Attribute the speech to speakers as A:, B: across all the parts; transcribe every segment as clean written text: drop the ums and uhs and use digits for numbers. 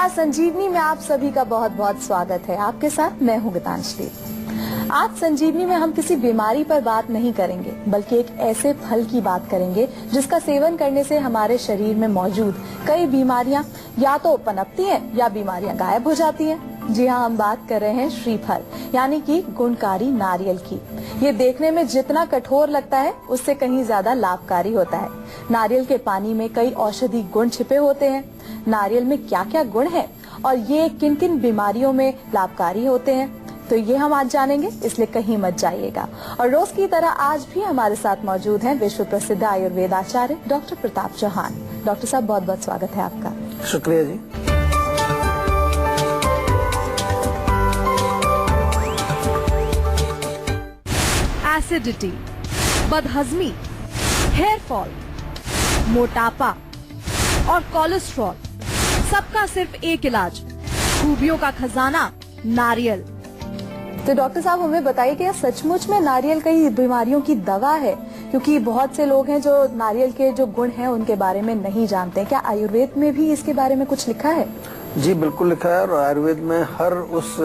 A: नमस्कार, संजीवनी में आप सभी का बहुत बहुत स्वागत है। आपके साथ मैं हूँ गीतांजलि। आज संजीवनी में हम किसी बीमारी पर बात नहीं करेंगे, बल्कि एक ऐसे फल की बात करेंगे जिसका सेवन करने से हमारे शरीर में मौजूद कई बीमारियां या तो पनपती हैं या बीमारियां गायब हो जाती हैं। जी हाँ, हम बात कर रहे हैं श्रीफल यानी कि गुणकारी नारियल की। ये देखने में जितना कठोर लगता है उससे कहीं ज्यादा लाभकारी होता है। नारियल के पानी में कई औषधि गुण छिपे होते हैं। नारियल में क्या क्या गुण है और ये किन किन बीमारियों में लाभकारी होते हैं, तो ये हम आज जानेंगे, इसलिए कहीं मत जाइएगा। और रोज की तरह आज भी हमारे साथ मौजूद हैं विश्व प्रसिद्ध आयुर्वेद आचार्य डॉक्टर प्रताप चौहान। डॉक्टर साहब, बहुत बहुत स्वागत है आपका।
B: शुक्रिया जी।
C: एसिडिटी, बदहजमी, हेयर फॉल, मोटापा और कोलेस्ट्रॉल, सबका सिर्फ एक इलाज, खूबियों का खजाना नारियल।
A: तो डॉक्टर साहब, हमें बताइए कि सचमुच में नारियल कई बीमारियों की दवा है? क्योंकि बहुत से लोग हैं जो नारियल के जो गुण हैं उनके बारे में नहीं जानते। क्या आयुर्वेद में भी इसके बारे में कुछ लिखा है?
B: जी बिल्कुल लिखा है, और आयुर्वेद में हर उस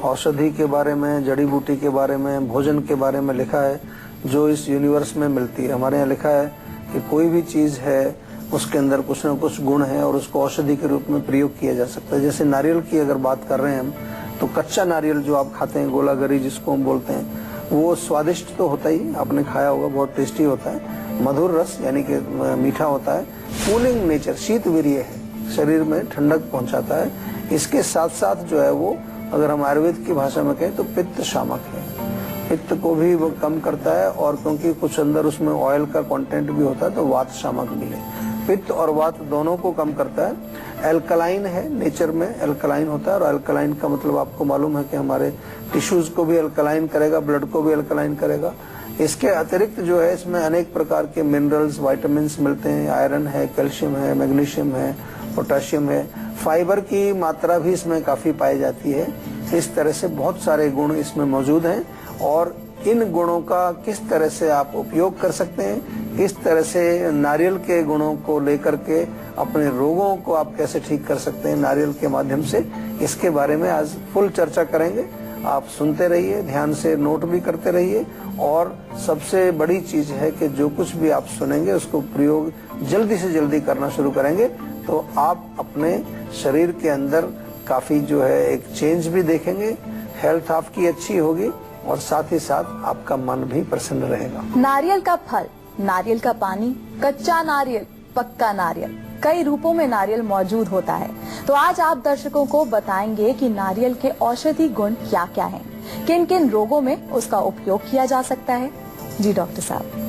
B: औषधि के बारे में, जड़ी बूटी के बारे में, भोजन के बारे में लिखा है जो इस यूनिवर्स में मिलती है। हमारे यहाँ लिखा है कि कोई भी चीज है उसके अंदर कुछ न कुछ गुण है और उसको औषधि के रूप में प्रयोग किया जा सकता है। जैसे नारियल की अगर बात कर रहे हैं हम, तो कच्चा नारियल जो आप खाते हैं, गोलागरी जिसको हम बोलते हैं, वो स्वादिष्ट तो होता ही, आपने खाया होगा, बहुत टेस्टी होता है। मधुर रस यानी कि मीठा होता है। कूलिंग नेचर, शीतवीर्य है, शरीर में ठंडक पहुंचाता है। इसके साथ साथ जो है वो, अगर हम आयुर्वेद की भाषा में कहें तो पित्त शामक है, पित्त को भी वो कम करता है। और क्योंकि कुछ अंदर उसमें ऑयल का कंटेंट भी होता है तो वात शामक भी है। पित्त और वात दोनों को कम करता है। एल्कलाइन है, नेचर में एल्कलाइन होता है, और एल्कलाइन का मतलब आपको मालूम है कि हमारे टिश्यूज को भी एल्कलाइन करेगा, ब्लड को भी एल्कलाइन करेगा। इसके अतिरिक्त जो है इसमें अनेक प्रकार के मिनरल्स, वाइटामिन्स मिलते हैं। आयरन है, कैल्शियम है, मैग्नीशियम है, पोटेशियम है। फाइबर की मात्रा भी इसमें काफी पाई जाती है। इस तरह से बहुत सारे गुण इसमें मौजूद हैं, और इन गुणों का किस तरह से आप उपयोग कर सकते हैं, किस तरह से नारियल के गुणों को लेकर के अपने रोगों को आप कैसे ठीक कर सकते हैं नारियल के माध्यम से, इसके बारे में आज फुल चर्चा करेंगे। आप सुनते रहिए, ध्यान से नोट भी करते रहिए, और सबसे बड़ी चीज है कि जो कुछ भी आप सुनेंगे उसको प्रयोग जल्दी से जल्दी करना शुरू करेंगे तो आप अपने शरीर के अंदर काफी जो है एक चेंज भी देखेंगे। हेल्थ आपकी अच्छी होगी और साथ ही साथ आपका मन भी प्रसन्न रहेगा।
A: नारियल का फल, नारियल का पानी, कच्चा नारियल, पक्का नारियल, कई रूपों में नारियल मौजूद होता है। तो आज आप दर्शकों को बताएंगे कि नारियल के औषधि गुण क्या क्या हैं, किन किन रोगों में उसका उपयोग किया जा सकता है। जी डॉक्टर साहब।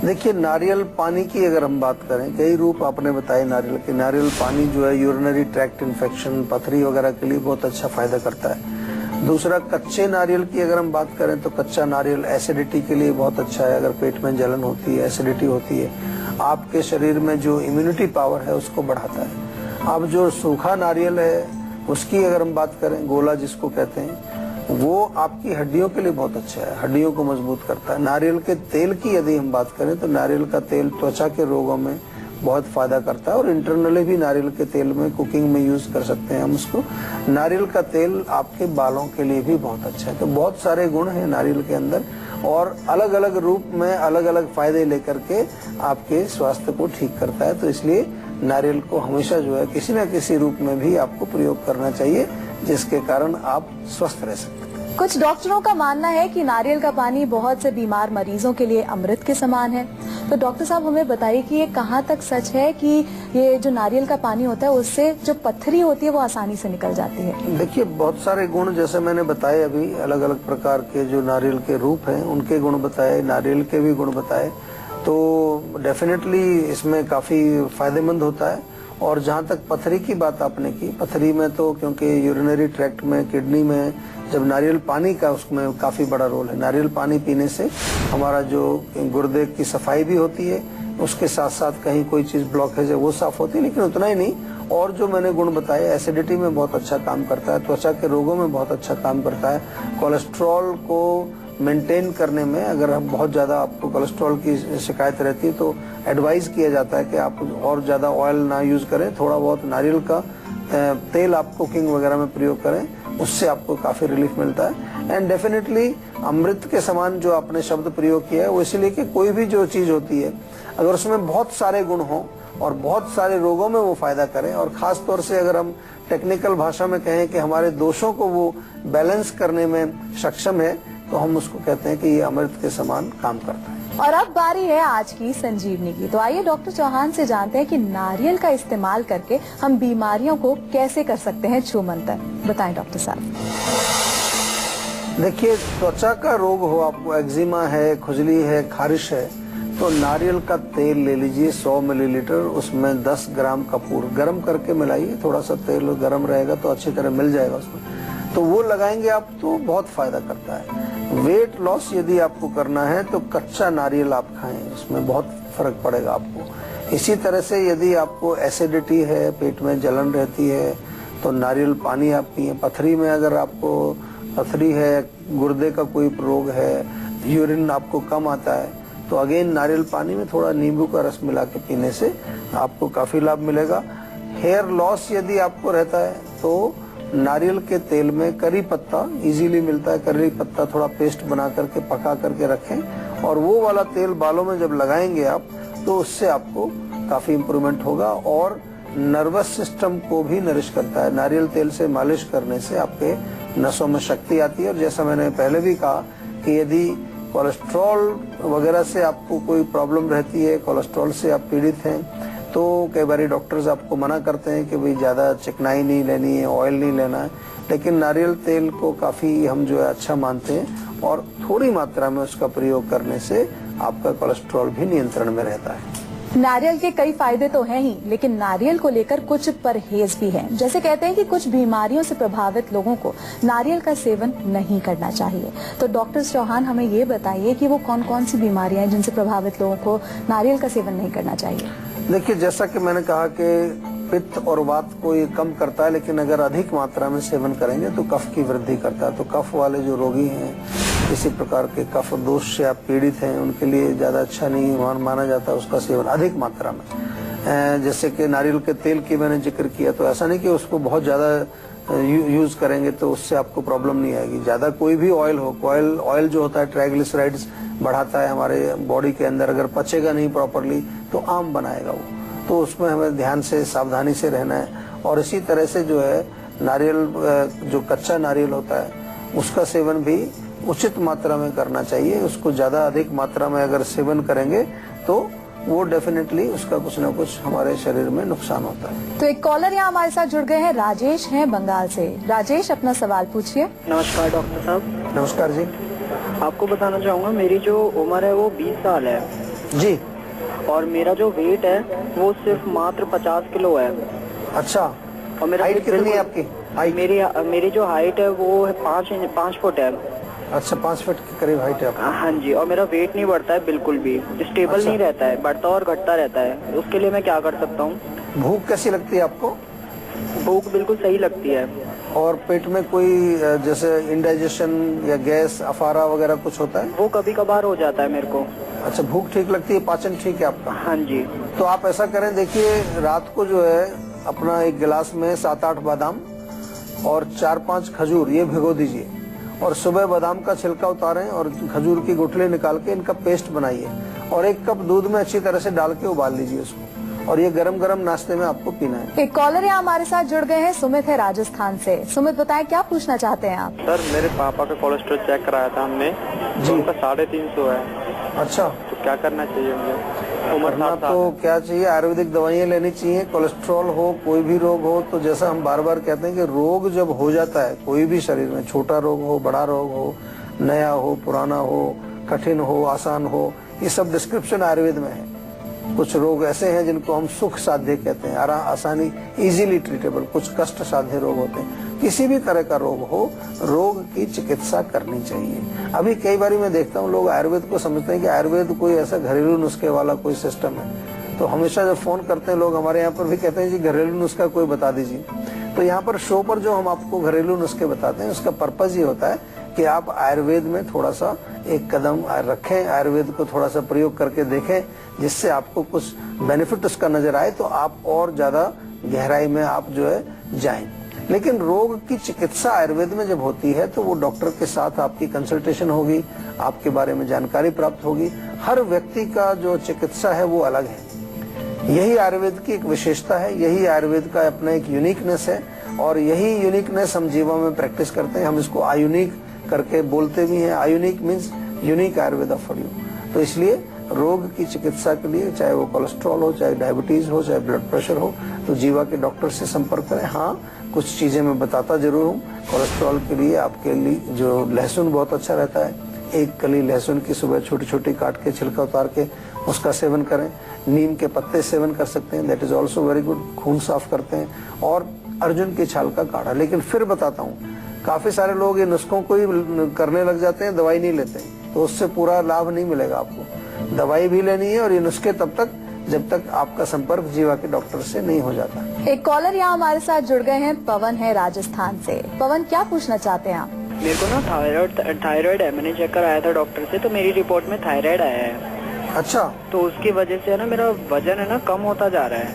B: देखिए, नारियल पानी की अगर हम बात करें, कई रूप आपने बताए नारियल के। नारियल पानी जो है यूरिनरी ट्रैक्ट इन्फेक्शन, पथरी वगैरह के लिए बहुत अच्छा फायदा करता है। दूसरा, कच्चे नारियल की अगर हम बात करें तो कच्चा नारियल एसिडिटी के लिए बहुत अच्छा है। अगर पेट में जलन होती है, एसिडिटी होती है, आपके शरीर में जो इम्यूनिटी पावर है उसको बढ़ाता है। अब जो सूखा नारियल है उसकी अगर हम बात करें, गोला जिसको कहते हैं, वो आपकी हड्डियों के लिए बहुत अच्छा है, हड्डियों को मजबूत करता है। नारियल के तेल की यदि हम बात करें तो नारियल का तेल त्वचा के रोगों में बहुत फायदा करता है, और इंटरनली भी नारियल के तेल में कुकिंग में यूज कर सकते हैं हम उसको। नारियल का तेल आपके बालों के लिए भी बहुत अच्छा है। तो बहुत सारे गुण हैं नारियल के अंदर, और अलग अलग रूप में अलग अलग फायदे लेकर के आपके स्वास्थ्य को ठीक करता है। तो इसलिए नारियल को हमेशा जो है किसी न किसी रूप में भी आपको प्रयोग करना चाहिए, जिसके कारण आप स्वस्थ रह सकते हैं।
A: कुछ डॉक्टरों का मानना है कि नारियल का पानी बहुत से बीमार मरीजों के लिए अमृत के समान है। तो डॉक्टर साहब, हमें बताइए कि ये कहाँ तक सच है कि ये जो नारियल का पानी होता है उससे जो पथरी होती है वो आसानी से निकल जाती है?
B: देखिए, बहुत सारे गुण जैसे मैंने बताए अभी, अलग अलग प्रकार के जो नारियल के रूप हैं उनके गुण बताए, नारियल के भी गुण बताए, तो डेफिनेटली इसमें काफी फायदेमंद होता है। और जहाँ तक पथरी की बात आपने की, पथरी में तो क्योंकि यूरिनरी ट्रैक्ट में, किडनी में जब नारियल पानी का उसमें काफी बड़ा रोल है। नारियल पानी पीने से हमारा जो गुर्दे की सफाई भी होती है, उसके साथ साथ कहीं कोई चीज ब्लॉकेज है वो साफ होती है। लेकिन उतना ही नहीं, और जो मैंने गुण बताए, एसिडिटी में बहुत अच्छा काम करता है, त्वचा के रोगों में बहुत अच्छा काम करता है, कोलेस्ट्रॉल को मेंटेन करने में, अगर हम बहुत ज्यादा आपको कोलेस्ट्रॉल की शिकायत रहती है तो एडवाइस किया जाता है कि आप और ज्यादा ऑयल ना यूज करें, थोड़ा बहुत नारियल का तेल आप कुकिंग वगैरह में प्रयोग करें, उससे आपको काफी रिलीफ मिलता है। एंड डेफिनेटली अमृत के समान जो आपने शब्द प्रयोग किया है वो इसलिए कि कोई भी जो चीज होती है अगर उसमें बहुत सारे गुण हो और बहुत सारे रोगों में वो फायदा करें, और खास तौर से अगर हम टेक्निकल भाषा में कहें कि हमारे दोषों को वो बैलेंस करने में सक्षम है, तो हम उसको कहते हैं कि ये अमृत के समान काम करता है।
A: और अब बारी है आज की संजीवनी की। तो आइए डॉक्टर चौहान से जानते हैं कि नारियल का इस्तेमाल करके हम बीमारियों को कैसे कर सकते हैं छूमंतर। बताएं डॉक्टर साहब।
B: देखिए, त्वचा का रोग हो, आपको एक्जिमा है, खुजली है, खारिश है, तो नारियल का तेल ले लीजिए 100 मिलीलीटर, उसमें 10 ग्राम कपूर गर्म करके मिलाइए। थोड़ा सा तेल गर्म रहेगा तो अच्छी तरह मिल जाएगा उसमें, तो वो लगाएंगे आप तो बहुत फायदा करता है। वेट लॉस यदि आपको करना है तो कच्चा नारियल आप खाएं, उसमें बहुत फर्क पड़ेगा आपको। इसी तरह से यदि आपको एसिडिटी है, पेट में जलन रहती है, तो नारियल पानी आप पिए। पथरी में अगर आपको पथरी है, गुर्दे का कोई रोग है, यूरिन आपको कम आता है, तो अगेन नारियल पानी में थोड़ा नींबू का रस मिला के पीने से आपको काफी लाभ मिलेगा। हेयर लॉस यदि आपको रहता है तो नारियल के तेल में करी पत्ता इजीली मिलता है, करी पत्ता थोड़ा पेस्ट बना करके पका करके रखें, और वो वाला तेल बालों में जब लगाएंगे आप तो उससे आपको काफी इम्प्रूवमेंट होगा। और नर्वस सिस्टम को भी नरिश करता है। नारियल तेल से मालिश करने से आपके नसों में शक्ति आती है। और जैसा मैंने पहले भी कहा कि यदि कोलेस्ट्रॉल वगैरह से आपको कोई प्रॉब्लम रहती है, कोलेस्ट्रॉल से आप पीड़ित हैं, तो कई बार डॉक्टर्स आपको मना करते हैं कि भाई ज्यादा चिकनाई नहीं लेनी है, ऑयल नहीं लेना है, लेकिन नारियल तेल को काफी हम जो है अच्छा मानते हैं, और थोड़ी मात्रा में उसका प्रयोग करने से आपका कोलेस्ट्रॉल भी नियंत्रण में रहता है।
A: नारियल के कई फायदे तो हैं ही, लेकिन नारियल को लेकर कुछ परहेज भी हैं। जैसे कहते हैं कि कुछ बीमारियों से प्रभावित लोगों को नारियल का सेवन नहीं करना चाहिए। तो डॉक्टर चौहान हमें ये बताइए कि वो कौन कौन सी बीमारियां हैं जिनसे प्रभावित लोगों को नारियल का सेवन नहीं करना चाहिए।
B: देखिए, जैसा कि मैंने कहा कि पित्त और वात को ये कम करता है, लेकिन अगर अधिक मात्रा में सेवन करेंगे तो कफ की वृद्धि करता है। तो कफ वाले जो रोगी हैं, इसी प्रकार के कफ दोष से आप पीड़ित हैं, उनके लिए ज्यादा अच्छा नहीं माना जाता उसका सेवन अधिक मात्रा में। जैसे कि नारियल के तेल की मैंने जिक्र किया, तो ऐसा नहीं कि उसको बहुत ज्यादा यूज करेंगे तो उससे आपको प्रॉब्लम नहीं आएगी। ज्यादा कोई भी ऑयल हो, ऑयल जो होता है ट्राइग्लिसराइड्स बढ़ाता है हमारे बॉडी के अंदर, अगर पचेगा नहीं प्रॉपरली तो आम बनाएगा वो, तो उसमें हमें ध्यान से सावधानी से रहना है। और इसी तरह से जो है नारियल, जो कच्चा नारियल होता है उसका सेवन भी उचित मात्रा में करना चाहिए। उसको ज्यादा अधिक मात्रा में अगर सेवन करेंगे तो वो डेफिनेटली उसका कुछ न कुछ हमारे शरीर में नुकसान होता है।
A: तो एक कॉलर यहाँ हमारे साथ जुड़ गए हैं, राजेश हैं बंगाल से। राजेश, अपना सवाल पूछिए।
D: नमस्कार डॉक्टर साहब।
B: नमस्कार जी।
D: आपको बताना चाहूँगा, मेरी जो उम्र है वो 20 साल है
B: जी,
D: और मेरा जो वेट है वो सिर्फ मात्र 50 किलो है।
B: अच्छा,
D: और मेरा
B: हाइट
D: weight
B: कितनी है
D: बिल्कुल-
B: आपकी? हाइट
D: मेरी जो हाइट है वो है 5 फुट है।
B: अच्छा, 5 फीट के करीब हाइट है आपकी।
D: हाँ जी, और मेरा वेट नहीं बढ़ता है बिल्कुल भी, स्टेबल
B: अच्छा।
D: नहीं रहता है, बढ़ता और घटता रहता है। उसके लिए मैं क्या कर सकता हूँ?
B: भूख कैसी लगती है आपको?
D: भूख बिल्कुल सही लगती है।
B: और पेट में कोई जैसे इंडाइजेशन या गैस, अफारा वगैरह कुछ होता है?
D: वो कभी कभार हो जाता है मेरे को।
B: अच्छा, भूख ठीक लगती है, पाचन ठीक है आपका?
D: हाँ जी।
B: तो आप ऐसा करें, देखिए रात को जो है अपना एक गिलास में 7-8 बादाम और 4-5 खजूर ये भिगो दीजिए, और सुबह बादाम का छिलका उतारें और खजूर की गुठली निकाल के इनका पेस्ट बनाइए, और 1 कप दूध में अच्छी तरह से डाल के उबाल लीजिए उसको, और ये गरम गरम नाश्ते में आपको पीना है।
A: एक कॉलर यहाँ हमारे साथ जुड़ गए हैं, सुमित है राजस्थान से। सुमित, बताएं क्या पूछना चाहते हैं आप?
E: सर, मेरे पापा का कोलेस्ट्रॉल चेक कराया था हमने, तो उनका 350 है।
B: अच्छा,
E: तो क्या करना चाहिए मुझे? उम्र
B: करना
E: 60 साल।
B: तो क्या चाहिए, आयुर्वेदिक दवाइयाँ लेनी चाहिए। कोलेस्ट्रॉल हो, कोई भी रोग हो, तो जैसा हम बार बार कहते हैं कि रोग जब हो जाता है कोई भी शरीर में, छोटा रोग हो, बड़ा रोग हो, नया हो, पुराना हो, कठिन हो, आसान हो, ये सब डिस्क्रिप्शन आयुर्वेद में है। कुछ रोग ऐसे हैं जिनको हम सुख साध्य कहते हैं, आसानी, इजीली ट्रीटेबल। कुछ कष्ट साध्य रोग होते हैं। किसी भी तरह का रोग हो, रोग की चिकित्सा करनी चाहिए। अभी कई बार मैं देखता हूँ लोग आयुर्वेद को समझते हैं कि आयुर्वेद कोई ऐसा घरेलू नुस्खे वाला कोई सिस्टम है, तो हमेशा जब फोन करते हैं लोग हमारे यहाँ पर भी कहते हैं जी घरेलू नुस्खा कोई बता दीजिए। तो यहाँ पर शो पर जो हम आपको घरेलू नुस्खे बताते हैं उसका पर्पज ये होता है कि आप आयुर्वेद में थोड़ा सा एक कदम रखें, आयुर्वेद को थोड़ा सा प्रयोग करके देखें, जिससे आपको कुछ बेनिफिट उसका नजर आए, तो आप और ज्यादा गहराई में आप जो है जाएं। लेकिन रोग की चिकित्सा आयुर्वेद में जब होती है तो वो डॉक्टर के साथ आपकी कंसल्टेशन होगी, आपके बारे में जानकारी प्राप्त होगी। हर व्यक्ति का जो चिकित्सा है वो अलग है। यही आयुर्वेद की एक विशेषता है, यही आयुर्वेद का अपना एक यूनिकनेस है और यही यूनिकनेस हम जीवा में प्रैक्टिस करते हैं। हम इसको आयुनिक करके बोलते भी हैं। Ionic means unique Ayurveda for you. तो इसलिए रोग की चिकित्सा के लिए चाहे वो कोलेस्ट्रॉल हो, चाहे डायबिटीज हो, चाहे ब्लड प्रेशर हो, तो जीवा के डॉक्टर से संपर्क करें। हाँ, कुछ चीजें मैं बताता जरूर हूँ। कोलेस्ट्रॉल के लिए आपके लिए जो लहसुन बहुत अच्छा रहता है। एक कली लहसुन की सुबह छोटी छोटी काट के छिलका उतार के उसका सेवन करें। नीम के पत्ते सेवन कर सकते हैं, that is also very good, खून साफ करते हैं। और अर्जुन की छाल का काढ़ा। लेकिन फिर बताता हूँ, काफी सारे लोग इन नुस्खों को ही करने लग जाते हैं, दवाई नहीं लेते हैं, तो उससे पूरा लाभ नहीं मिलेगा आपको। दवाई भी लेनी है और ये नुस्खे तब तक जब तक आपका संपर्क जीवा के डॉक्टर से नहीं हो जाता।
A: एक कॉलर यहाँ हमारे साथ जुड़ गए हैं, पवन है राजस्थान से। पवन, क्या पूछना चाहते हैं आप?
D: मेरे को ना थायराइड है, मैंने चेक कराया था डॉक्टर से, तो मेरी रिपोर्ट में थायराइड आया है।
B: अच्छा।
D: तो उसकी वजह से है ना मेरा वजन है ना कम होता जा रहा है।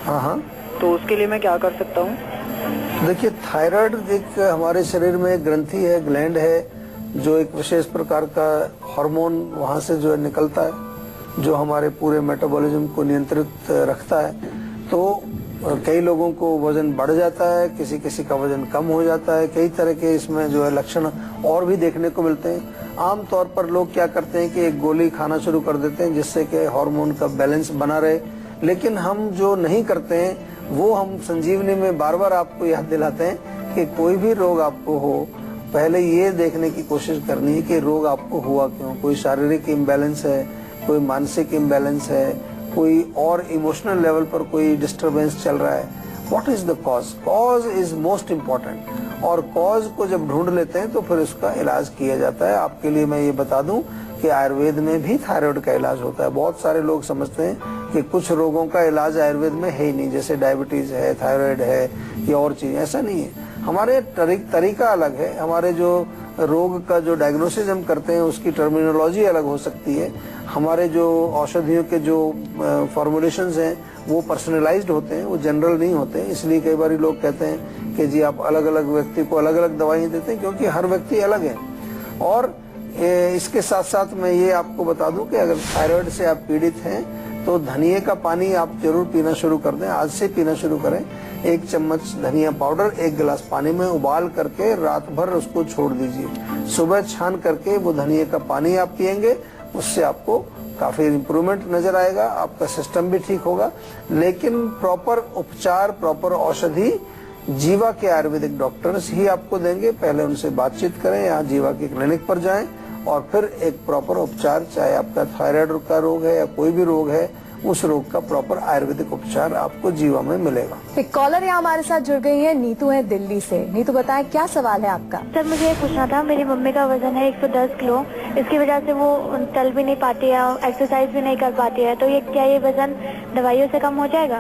B: हाँ हाँ।
D: तो उसके लिए मैं क्या कर सकता हूँ?
B: देखिए, थायराइड एक हमारे शरीर में एक ग्रंथि है, ग्लैंड है, जो एक विशेष प्रकार का हार्मोन वहाँ से जो है निकलता है, जो हमारे पूरे मेटाबॉलिज्म को नियंत्रित रखता है। तो कई लोगों को वजन बढ़ जाता है, किसी किसी का वजन कम हो जाता है। कई तरह के इसमें जो है लक्षण और भी देखने को मिलते हैं। आम तौर पर लोग क्या करते हैं कि एक गोली खाना शुरू कर देते हैं जिससे कि हार्मोन का बैलेंस बना रहे। लेकिन हम जो नहीं करते हैं वो हम संजीवनी में बार बार आपको याद दिलाते हैं कि कोई भी रोग आपको हो, पहले ये देखने की कोशिश करनी है कि रोग आपको हुआ क्यों। कोई शारीरिक इम्बैलेंस है, कोई मानसिक इम्बैलेंस है, कोई और इमोशनल लेवल पर कोई डिस्टरबेंस चल रहा है। What is the cause? Cause is most important. और कॉज को जब ढूंढ लेते हैं तो फिर उसका इलाज किया जाता है। आपके लिए मैं ये बता दूं कि आयुर्वेद में भी थायराइड का इलाज होता है। बहुत सारे लोग समझते हैं कि कुछ रोगों का इलाज आयुर्वेद में है ही नहीं, जैसे डायबिटीज है, थायराइड है या और चीज। ऐसा नहीं है, हमारे तरीका अलग है। हमारे जो रोग का जो डायग्नोसिस हम करते हैं उसकी टर्मिनोलॉजी अलग हो सकती है। हमारे जो औषधियों के जो फॉर्मुलेशंस हैं वो पर्सनलाइज्ड होते हैं, वो जनरल नहीं होते। इसलिए कई बार लोग कहते हैं कि जी आप अलग अलग व्यक्ति को अलग अलग दवाइयाँ देते हैं, क्योंकि हर व्यक्ति अलग है। और इसके साथ साथ मैं ये आपको बता दूं कि अगर थायराइड से आप पीड़ित हैं तो धनिये का पानी आप जरूर पीना शुरू कर दें। आज से पीना शुरू करें। 1 चम्मच धनिया पाउडर 1 गिलास पानी में उबाल करके रात भर उसको छोड़ दीजिए। सुबह छान करके वो धनिये का पानी आप पिएंगे, उससे आपको काफी इम्प्रूवमेंट नजर आएगा, आपका सिस्टम भी ठीक होगा। लेकिन प्रॉपर उपचार, प्रॉपर औषधि जीवा के आयुर्वेदिक डॉक्टर्स ही आपको देंगे। पहले उनसे बातचीत करें, यहाँ जीवा के क्लिनिक पर जाएं और फिर एक प्रॉपर उपचार, चाहे आपका थायराइड का रोग है या कोई भी रोग है, उस रोग का प्रॉपर आयुर्वेदिक उपचार आपको जीवा में मिलेगा।
A: एक कॉलर यहाँ हमारे साथ जुड़ गई है, नीतू है दिल्ली से। नीतू, बताएं क्या सवाल है आपका?
F: सर, मुझे ये पूछना था, मेरी मम्मी का वजन है 110 किलो। इसकी वजह से वो चल भी नहीं पाती है, एक्सरसाइज भी नहीं कर पाती है। तो ये क्या ये वजन दवाइयों से कम हो जाएगा?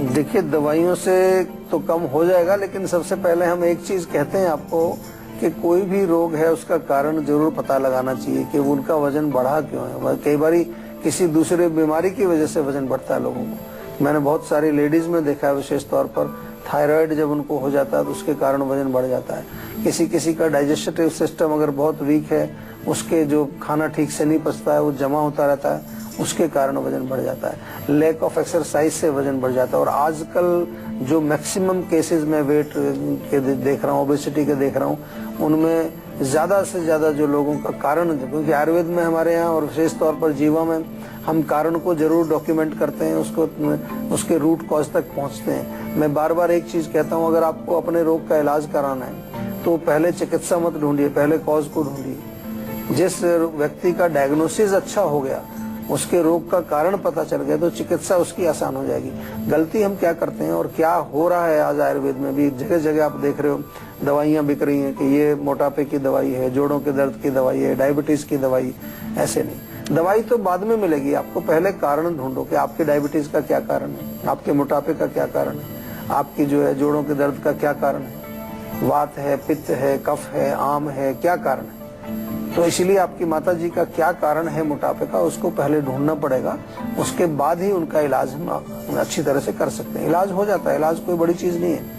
B: देखिए, दवाइयों से तो कम हो जाएगा, लेकिन सबसे पहले हम एक चीज कहते हैं आपको कि कोई भी रोग है उसका कारण जरूर पता लगाना चाहिए कि उनका वजन बढ़ा क्यों है। कई बारी किसी दूसरे बीमारी की वजह से वजन बढ़ता है लोगों को। मैंने बहुत सारी लेडीज में देखा है, विशेष तौर पर थायराइड जब उनको हो जाता है तो उसके कारण वजन बढ़ जाता है। किसी किसी का डाइजेस्टिव सिस्टम अगर बहुत वीक है, उसके जो खाना ठीक से नहीं पचता है, वो जमा होता रहता है, उसके कारण वजन बढ़ जाता है। लैक ऑफ एक्सरसाइज से वजन बढ़ जाता है। और आजकल जो मैक्सिमम केसेस में वेट के देख रहा हूँ, ओबेसिटी के देख रहा हूँ, उनमें ज्यादा से ज्यादा जो लोगों का कारण, क्योंकि आयुर्वेद में हमारे यहाँ और विशेष तौर पर जीवा में हम कारण को जरूर डॉक्यूमेंट करते हैं, उसके रूट कॉज तक पहुँचते हैं। मैं बार बार एक चीज कहता हूँ, अगर आपको अपने रोग का इलाज कराना है तो पहले चिकित्सा मत ढूंढिए, पहले कॉज को ढूंढिए। जिस व्यक्ति का डायग्नोसिस अच्छा हो गया, उसके रोग का कारण पता चल गया, तो चिकित्सा उसकी आसान हो जाएगी। गलती हम क्या करते हैं और क्या हो रहा है आज आयुर्वेद में भी, जगह जगह आप देख रहे हो दवाइयां बिक रही हैं कि ये मोटापे की दवाई है, जोड़ों के दर्द की दवाई है, डायबिटीज की दवाई। ऐसे नहीं, दवाई तो बाद में मिलेगी, आपको पहले कारण ढूंढो कि आपकी डायबिटीज का क्या कारण है, आपके मोटापे का क्या कारण है, आपकी जो है जोड़ों के दर्द का क्या कारण है, वात है, पित्त है, कफ है, आम है, क्या कारण है। तो इसलिए आपकी माता जी का क्या कारण है मोटापे का, उसको पहले ढूंढना पड़ेगा। उसके बाद ही उनका इलाज हम अच्छी तरह से कर सकते हैं। इलाज हो जाता है, इलाज कोई बड़ी चीज नहीं है।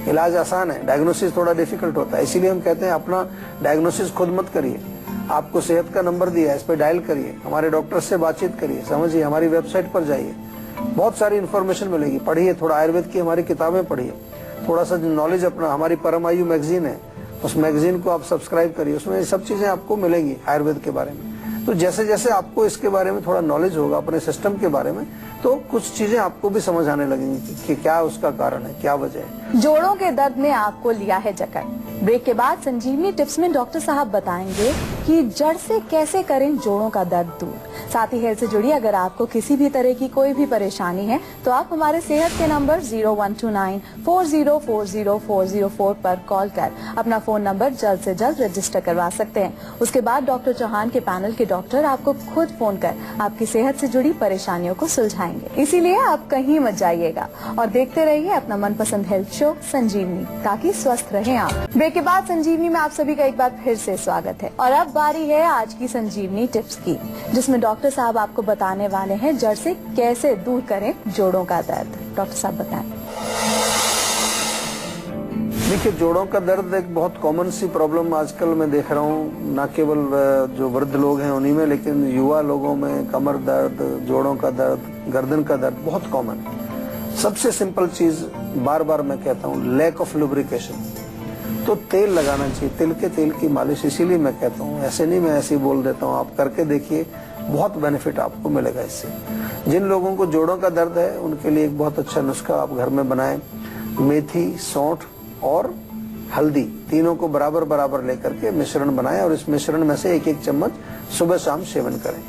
B: इलाज आसान है, डायग्नोसिस थोड़ा डिफिकल्ट होता है। इसीलिए हम कहते हैं अपना डायग्नोसिस खुद मत करिए। आपको सेहत का नंबर दिया है, इस पर डायल करिए, हमारे डॉक्टर से बातचीत करिए, समझिए, हमारी वेबसाइट पर जाइए, बहुत सारी इन्फॉर्मेशन मिलेगी, पढ़िए, थोड़ा आयुर्वेद की हमारी किताबें पढ़िए, थोड़ा सा नॉलेज अपना, हमारी परम आयु मैगजीन है, उस मैगजीन को आप सब्सक्राइब करिए, उसमें ये सब चीजें आपको मिलेंगी आयुर्वेद के बारे में। तो जैसे जैसे आपको इसके बारे में थोड़ा नॉलेज होगा, अपने सिस्टम के बारे में, तो कुछ चीजें आपको भी समझ आने लगेंगी कि क्या उसका कारण है, क्या वजह है।
A: जोड़ों के दर्द ने आपको लिया है जकड़। ब्रेक के बाद संजीवनी टिप्स में डॉक्टर साहब बताएंगे कि जड़ से कैसे करें जोड़ों का दर्द दूर। साथ ही हेल्थ से जुड़ी अगर आपको किसी भी तरह की कोई भी परेशानी है तो आप हमारे सेहत के नंबर 0129404004 पर कॉल कर अपना फोन नंबर जल्द से जल्द रजिस्टर करवा सकते हैं। उसके बाद डॉक्टर चौहान के पैनल के डॉक्टर आपको खुद फोन कर आपकी सेहत से जुड़ी परेशानियों को सुलझाएंगे। इसीलिए आप कहीं मत जाइएगा और देखते रहिए अपना मनपसंद हेल्थ शो संजीवनी, ताकि स्वस्थ रहें आप। ब्रेक के बाद संजीवनी में आप सभी का एक बार फिर से स्वागत है और अब बारी है आज की संजीवनी टिप्स की, जिसमें डॉक्टर साहब आपको बताने वाले हैं जड़ से कैसे दूर करें जोड़ों का दर्द। डॉक्टर साहब बताएं।
B: देखिए, जोड़ों का दर्द एक बहुत कॉमन सी प्रॉब्लम आजकल मैं देख रहा हूँ, न केवल जो वृद्ध लोग हैं उन्हीं में, लेकिन युवा लोगों में कमर दर्द, जोड़ों का दर्द, गर्दन का दर्द बहुत कॉमन है। सबसे सिंपल चीज बार बार मैं कहता हूँ, लैक ऑफ लुब्रिकेशन। तो तेल लगाना चाहिए, तिल के तेल की मालिश। इसीलिए मैं कहता हूँ, ऐसे नहीं मैं ऐसे ही बोल देता हूँ, आप करके देखिए, बहुत बेनिफिट आपको मिलेगा इससे। जिन लोगों को जोड़ों का दर्द है उनके लिए एक बहुत अच्छा नुस्खा आप घर में बनाएं। मेथी, सौंठ और हल्दी तीनों को बराबर बराबर लेकर के मिश्रण बनाएं और इस मिश्रण में से एक एक चम्मच सुबह शाम सेवन करें।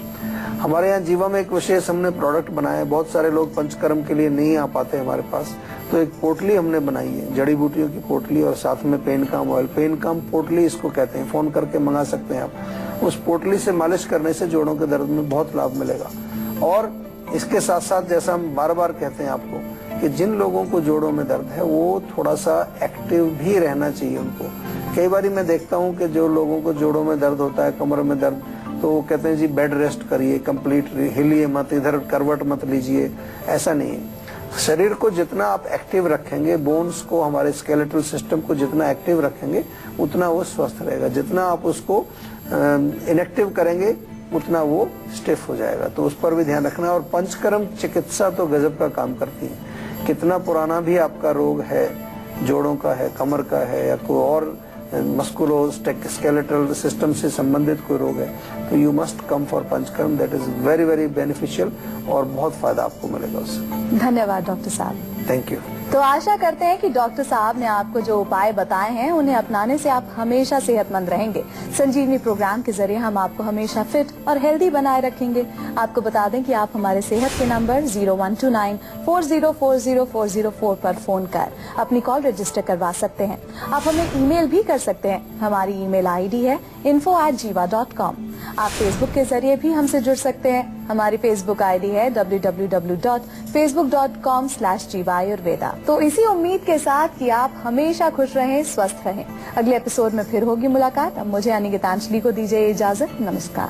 B: हमारे यहाँ जीवा में एक विशेष हमने प्रोडक्ट बनाया है। बहुत सारे लोग पंचकर्म के लिए नहीं आ पाते हमारे पास, तो एक पोटली हमने बनाई है, जड़ी बूटियों की पोटली, और साथ में पेनकाम ऑयल, पेनकाम पोटली इसको कहते हैं, फोन करके मंगा सकते हैं आप। उस पोटली से मालिश करने से जोड़ों के दर्द में बहुत लाभ मिलेगा। और इसके साथ साथ, जैसा हम बार बार कहते हैं आपको, कि जिन लोगों को जोड़ों में दर्द है वो थोड़ा सा एक्टिव भी रहना चाहिए उनको। कई बार मैं देखता हूँ कि जो लोगों को जोड़ों में दर्द होता है, कमर में दर्द, तो वो कहते हैं जी बेड रेस्ट करिए, कंप्लीट हिलिए मत, इधर करवट मत लीजिए। ऐसा नहीं है। शरीर को जितना आप एक्टिव रखेंगे, बोन्स को, हमारे स्केलेटल सिस्टम को जितना एक्टिव रखेंगे उतना वो स्वस्थ रहेगा। जितना आप उसको इनएक्टिव करेंगे उतना वो स्टिफ हो जाएगा। तो उस पर भी ध्यान रखना। और पंचकर्म चिकित्सा तो गजब का काम करती है। कितना पुराना भी आपका रोग है, जोड़ों का है, कमर का है, या कोई और मस्कुलो स्केलेटल सिस्टम से संबंधित कोई रोग है, तो you must come for panchakarma. That is very very beneficial और बहुत फायदा आपको मिलेगा उससे।
A: धन्यवाद डॉक्टर साहब।
B: Thank you.
A: तो आशा करते हैं कि डॉक्टर साहब ने आपको जो उपाय बताए हैं उन्हें अपनाने से आप हमेशा सेहतमंद रहेंगे। संजीवनी प्रोग्राम के जरिए हम आपको हमेशा फिट और हेल्दी बनाए रखेंगे। आपको बता दें कि आप हमारे सेहत के नंबर 0129404004 पर फोन कर अपनी कॉल रजिस्टर करवा सकते हैं। आप हमें ईमेल भी कर सकते हैं। हमारी ईमेल आईडी है info@jiva.com। आप फेसबुक के जरिए भी हमसे जुड़ सकते हैं। हमारी फेसबुक आईडी है www.facebook.com/jiva ayurveda। तो इसी उम्मीद के साथ कि आप हमेशा खुश रहें, स्वस्थ रहें। अगले एपिसोड में फिर होगी मुलाकात। अब मुझे यानी गीतांजलि को दीजिए इजाजत। नमस्कार।